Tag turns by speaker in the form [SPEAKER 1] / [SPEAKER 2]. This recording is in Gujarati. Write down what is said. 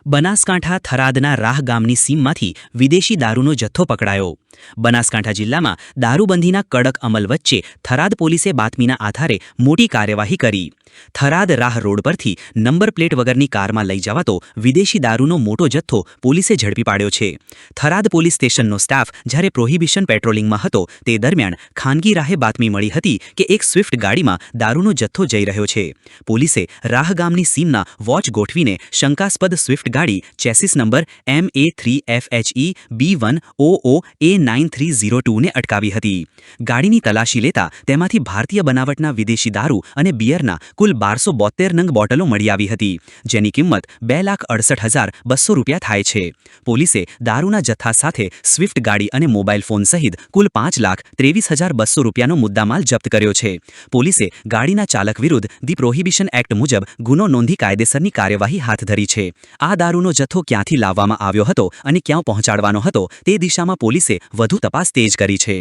[SPEAKER 1] બનાસકાંઠા થરાદના રાહ ગામની સીમમાંથી વિદેશી દારૂનો જથ્થો પકડાયો. બનાસકાંઠા જિલ્લામાં દારૂબંધીના કડક અમલ વચ્ચે થરાદ પોલીસે બાતમીના આધારે મોટી કાર્યવાહી કરી. થરાદ રાહ રોડ પરથી નંબર પ્લેટ વગરની કારમાં લઈ જવાતો વિદેશી દારૂનો મોટો જથ્થો પોલીસે ઝડપી પાડ્યો છે. થરાદ પોલીસ સ્ટેશનનો સ્ટાફ જ્યારે પ્રોહિબિશન પેટ્રોલિંગમાં હતો તે દરમિયાન ખાનગી રાહે બાતમી મળી હતી કે એક સ્વિફ્ટ ગાડીમાં દારૂનો જથ્થો જઈ રહ્યો છે. પોલીસે રાહ ગામની સીમના વોચ ગોઠવીને શંકાસ્પદ સ્વિફ્ટ ગાડી ચેસિસ નંબર MA3FHE B100A9302 ને અટકાવી હતી. ગાડીની તલાશી લેતા તેમાંથી ભારતીય બનાવટના વિદેશી દારૂ અને બિયરના કુલ 1272 નંગ બોટલો મળી આવી હતી, જેની કિંમત ₹2,68,200 થાય છે. પોલીસે દારૂના જથ્થા સાથે સ્વિફ્ટ ગાડી અને મોબાઈલ ફોન સહિત કુલ ₹5,23,200નો મુદ્દામાલ જપ્ત કર્યો છે. પોલીસે ગાડીના ચાલક વિરુદ્ધ ધી પ્રોહિબિશન એક્ટ મુજબ ગુનો નોંધી કાયદેસરની કાર્યવાહી હાથ ધરી છે. આ દારૂનો જથ્થો ક્યાંથી લાવવામાં આવ્યો હતો અને ક્યાં પહોંચાડવાનો હતો તે દિશામાં પોલીસે વધુ તપાસ તેજ કરી છે.